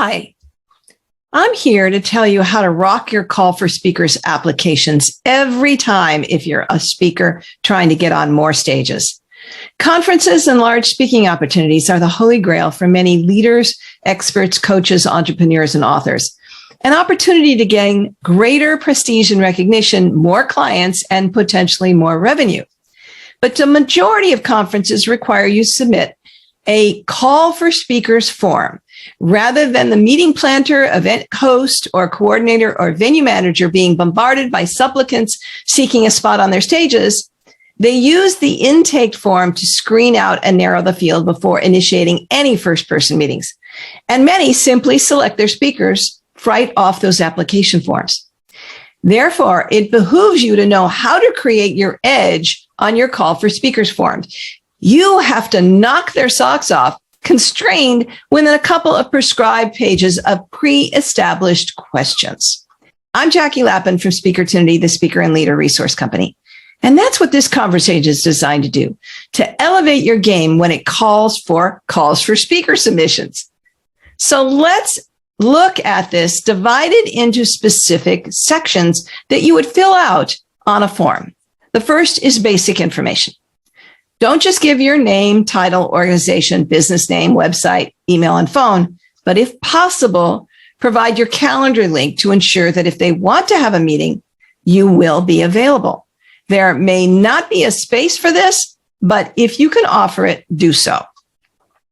Hi, I'm here to tell you how to rock your call for speakers applications every time if you're a speaker trying to get on more stages. Conferences and large speaking opportunities are the holy grail for many leaders, experts, coaches, entrepreneurs, and authors. An opportunity to gain greater prestige and recognition, more clients, and potentially more revenue. But the majority of conferences require you submit a call for speakers form. Rather than the meeting planter, event host, or coordinator or venue manager being bombarded by supplicants seeking a spot on their stages, they use the intake form to screen out and narrow the field before initiating any first-person meetings. And many simply select their speakers right off those application forms. Therefore, it behooves you to know how to create your edge on your call for speakers forms. You have to knock their socks off, constrained within a couple of prescribed pages of pre-established questions. I'm Jackie Lappin from Speakertunity, the Speaker and Leader Resource Company. And that's what this conversation is designed to do, to elevate your game when it calls for speaker submissions. So let's look at this divided into specific sections that you would fill out on a form. The first is basic information. Don't just give your name, title, organization, business name, website, email, and phone, but if possible, provide your calendar link to ensure that if they want to have a meeting, you will be available. There may not be a space for this, but if you can offer it, do so.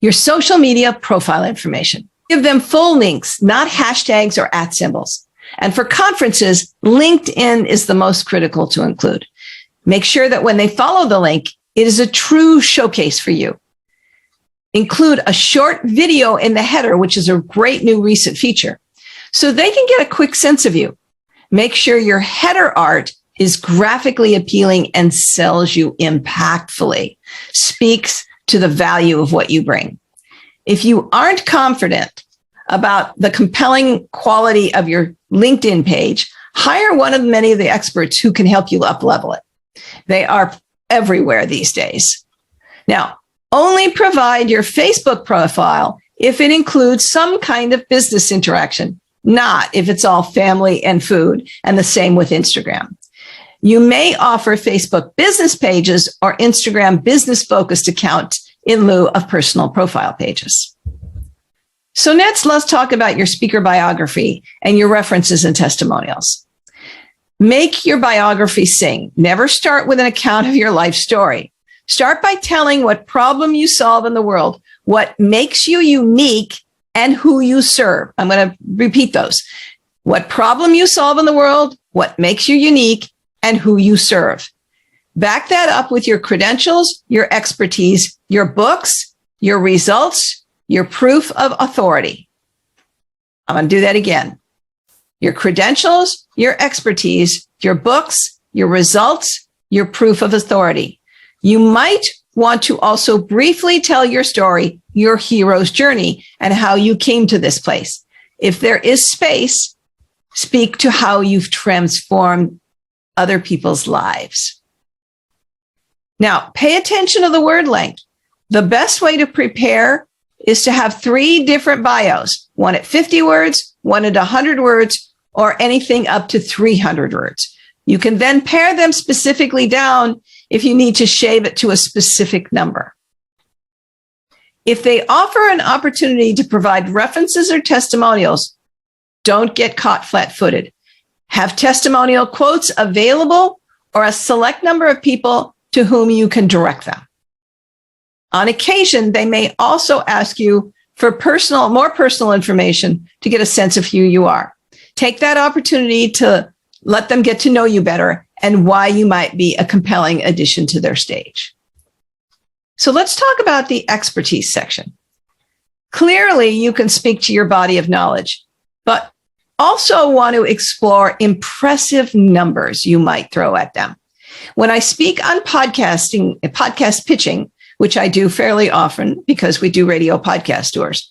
Your social media profile information. Give them full links, not hashtags or @ symbols. And for conferences, LinkedIn is the most critical to include. Make sure that when they follow the link, it is a true showcase for you. Include a short video in the header, which is a great new recent feature, so they can get a quick sense of you. Make sure your header art is graphically appealing and sells you impactfully, speaks to the value of what you bring. If you aren't confident about the compelling quality of your LinkedIn page, hire one of many of the experts who can help you up-level it. They are everywhere these days. Now, only provide your Facebook profile if it includes some kind of business interaction, not if it's all family and food, and the same with Instagram. You may offer Facebook business pages or Instagram business-focused accounts in lieu of personal profile pages. So next, let's talk about your speaker biography and your references and testimonials. Make your biography sing. Never start with an account of your life story. Start by telling what problem you solve in the world, what makes you unique, and who you serve. I'm going to repeat those. What problem you solve in the world, what makes you unique, and who you serve. Back that up with your credentials, your expertise, your books, your results, your proof of authority. I'm going to do that again. Your credentials, your expertise, your books, your results, your proof of authority. You might want to also briefly tell your story, your hero's journey, and how you came to this place. If there is space, speak to how you've transformed other people's lives. Now, pay attention to the word length. The best way to prepare is to have 3 different bios, one at 50 words, one at 100 words, or anything up to 300 words. You can then pare them specifically down if you need to shave it to a specific number. If they offer an opportunity to provide references or testimonials, don't get caught flat-footed. Have testimonial quotes available or a select number of people to whom you can direct them. On occasion, they may also ask you for more personal information to get a sense of who you are. Take that opportunity to let them get to know you better and why you might be a compelling addition to their stage. So let's talk about the expertise section. Clearly, you can speak to your body of knowledge, but also want to explore impressive numbers you might throw at them. When I speak on podcast pitching, which I do fairly often because we do radio podcast tours,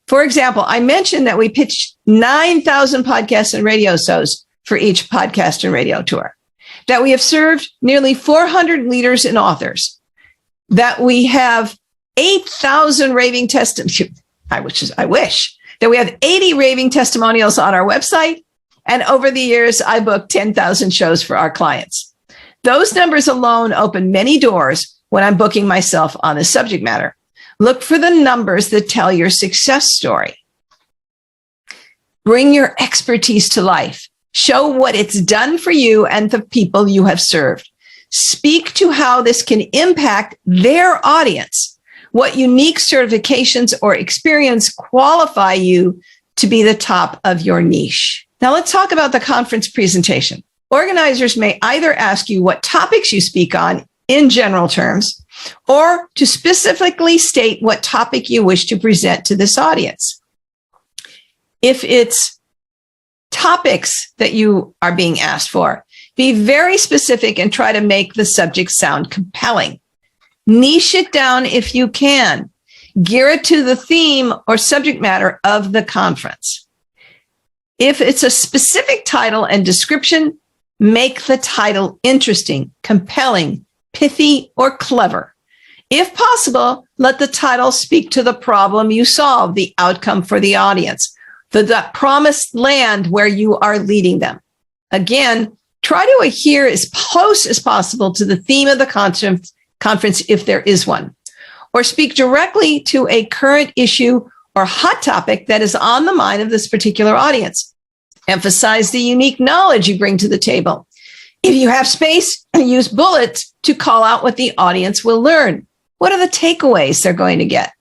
for example, I mentioned that we pitched 9,000 podcasts and radio shows for each podcast and radio tour, that we have served nearly 400 leaders and authors, that we have 8,000 raving testimonies. I wish that we have 80 raving testimonials on our website. And over the years, I booked 10,000 shows for our clients. Those numbers alone open many doors when I'm booking myself on the subject matter. Look for the numbers that tell your success story. Bring your expertise to life. Show what it's done for you and the people you have served. Speak to how this can impact their audience. What unique certifications or experience qualify you to be the top of your niche? Now let's talk about the conference presentation. Organizers may either ask you what topics you speak on in general terms, or to specifically state what topic you wish to present to this audience. If it's topics that you are being asked for, be very specific and try to make the subject sound compelling. Niche it down if you can. Gear it to the theme or subject matter of the conference. If it's a specific title and description, make the title interesting, compelling, pithy, or clever. If possible, let the title speak to the problem you solve, the outcome for the audience, the promised land where you are leading them. Again, try to adhere as close as possible to the theme of the conference if there is one, or speak directly to a current issue or hot topic that is on the mind of this particular audience. Emphasize the unique knowledge you bring to the table. If you have space, use bullets to call out what the audience will learn. What are the takeaways they're going to get?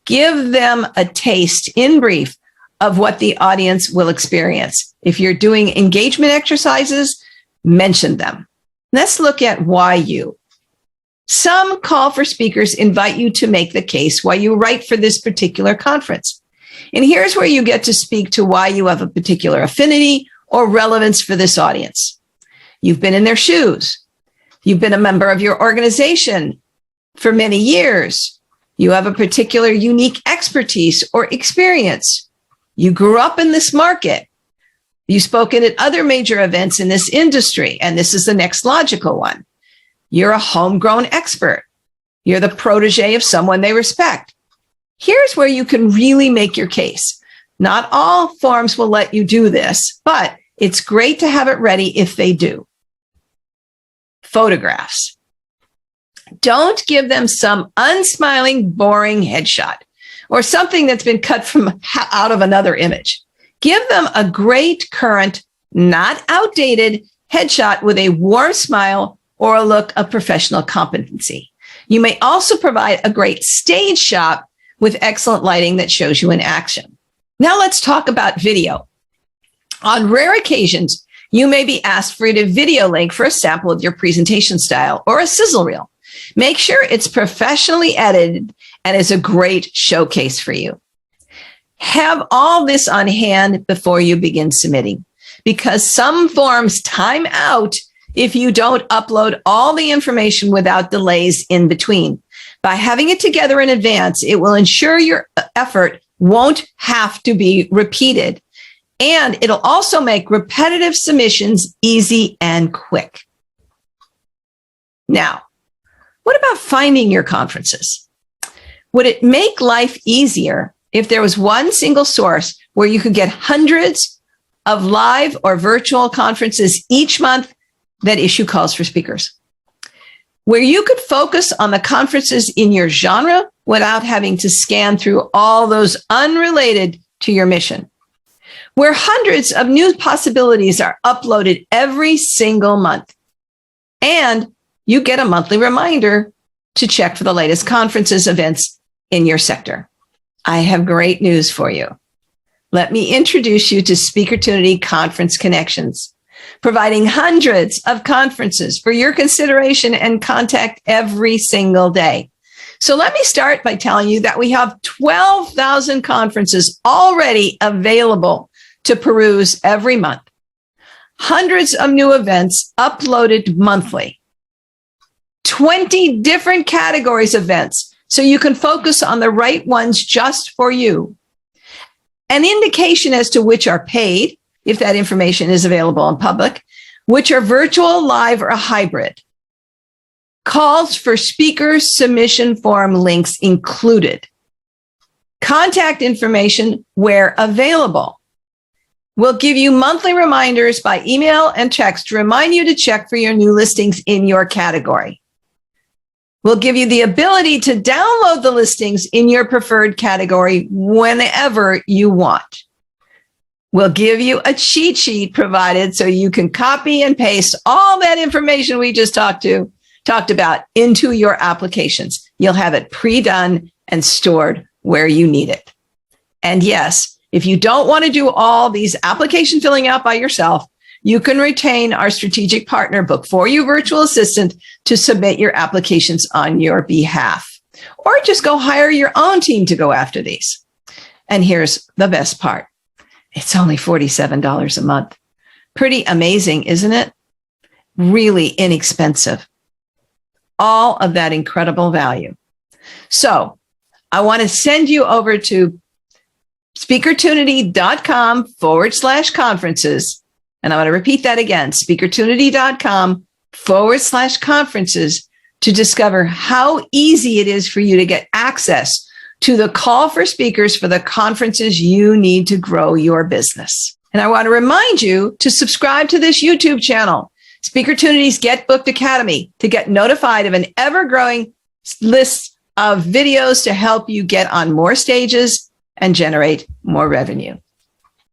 Give them a taste in brief of what the audience will experience. If you're doing engagement exercises, mention them. Let's look at why you. Some call for speakers invite you to make the case why you write for this particular conference. And here's where you get to speak to why you have a particular affinity or relevance for this audience. You've been in their shoes. You've been a member of your organization for many years. You have a particular unique expertise or experience. You grew up in this market. You've spoken at other major events in this industry, and this is the next logical one. You're a homegrown expert. You're the protege of someone they respect. Here's where you can really make your case. Not all forums will let you do this, but it's great to have it ready if they do. Photographs. Don't give them some unsmiling, boring headshot or something that's been cut from out of another image. Give them a great, current, not outdated headshot with a warm smile or a look of professional competency. You may also provide a great stage shot with excellent lighting that shows you in action. Now let's talk about video. On rare occasions, you may be asked for a video link for a sample of your presentation style or a sizzle reel. Make sure it's professionally edited and is a great showcase for you. Have all this on hand before you begin submitting, because some forms time out if you don't upload all the information without delays in between. By having it together in advance, it will ensure your effort won't have to be repeated. And it'll also make repetitive submissions easy and quick. Now, what about finding your conferences? Would it make life easier if there was one single source where you could get hundreds of live or virtual conferences each month that issue calls for speakers? Where you could focus on the conferences in your genre without having to scan through all those unrelated to your mission. Where hundreds of new possibilities are uploaded every single month. And you get a monthly reminder to check for the latest conferences, events in your sector. I have great news for you. Let me introduce you to Speakertunity Conference Connections, providing hundreds of conferences for your consideration and contact every single day. So let me start by telling you that we have 12,000 conferences already available to peruse every month. Hundreds of new events uploaded monthly. 20 different categories of events, so you can focus on the right ones just for you. An indication as to which are paid, if that information is available in public, which are virtual, live, or hybrid. Calls for speakers submission form links included. contact information where available. We'll give you monthly reminders by email and text to remind you to check for your new listings in your category. We'll give you the ability to download the listings in your preferred category whenever you want. We'll give you a cheat sheet provided so you can copy and paste all that information we just talked about into your applications. You'll have it pre-done and stored where you need it. And yes, if you don't want to do all these application filling out by yourself, you can retain our strategic partner book for you virtual assistant to submit your applications on your behalf, or just go hire your own team to go after these. And here's the best part. It's only $47 a month. Pretty amazing, isn't it? Really inexpensive. All of that incredible value. So I want to send you over to speakertunity.com/conferences. And I want to repeat that again, speakertunity.com/conferences to discover how easy it is for you to get access to the call for speakers for the conferences you need to grow your business. And I want to remind you to subscribe to this YouTube channel, Speakertunity's Get Booked Academy, to get notified of an ever-growing list of videos to help you get on more stages and generate more revenue.